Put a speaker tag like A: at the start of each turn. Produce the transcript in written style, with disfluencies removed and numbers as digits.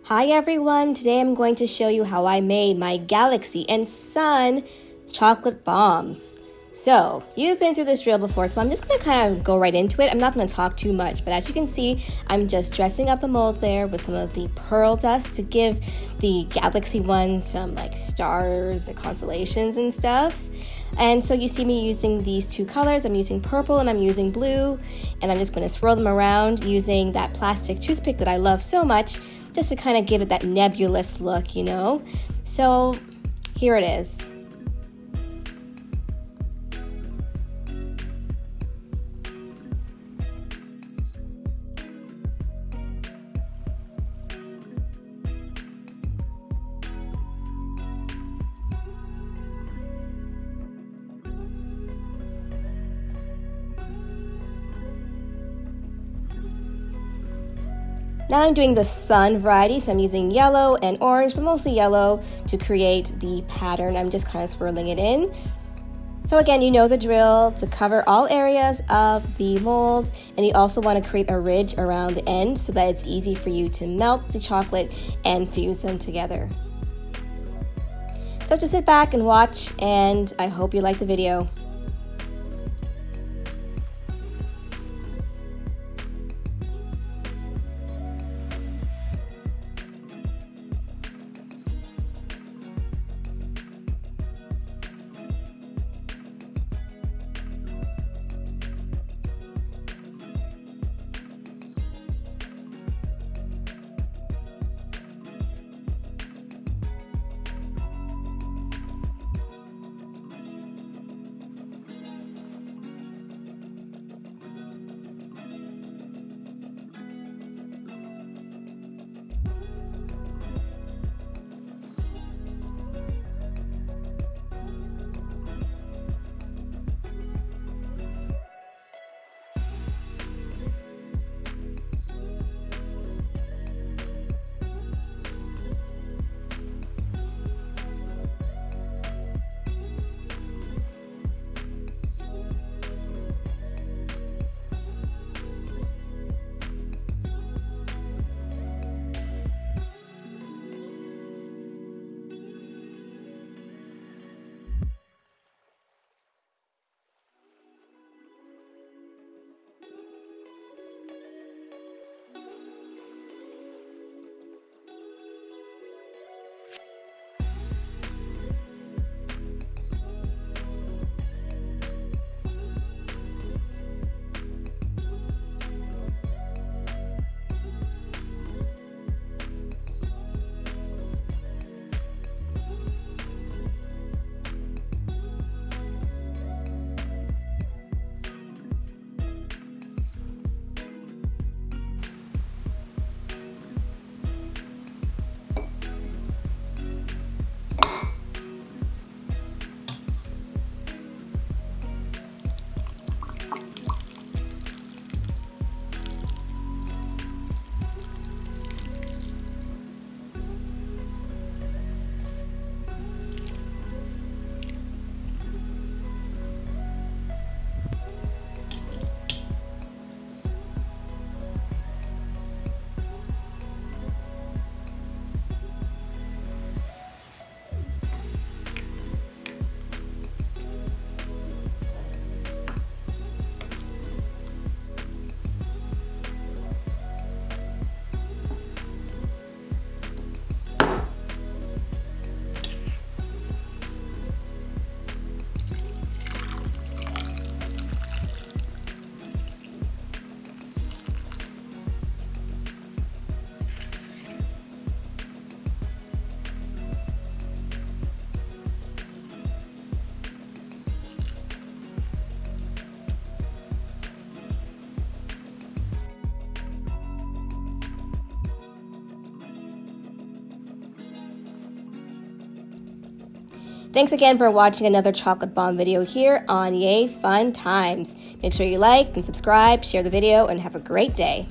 A: Hi everyone, today I'm going to show you how I made my Galaxy and Sun chocolate bombs. So, you've been through this drill before, so I'm just going to kind of go right into it. I'm not going to talk too much, but as you can see, I'm just dressing up the mold there with some of the pearl dust to give the Galaxy one some like stars and constellations and stuff. And so you see me using these two colors. I'm using purple and I'm using blue, and I'm just going to swirl them around using that plastic toothpick that I love so much, just to kind of give it that nebulous look, you know? So here it is. Now I'm doing the sun variety, so I'm using yellow and orange, but mostly yellow to create the pattern. I'm just kind of swirling it in. So again, you know the drill, to cover all areas of the mold, and you also want to create a ridge around the end so that it's easy for you to melt the chocolate and fuse them together. So just sit back and watch, and I hope you like the video. Thanks again for watching another chocolate bomb video here on Yay Fun Times. Make sure you like and subscribe, share the video, and have a great day.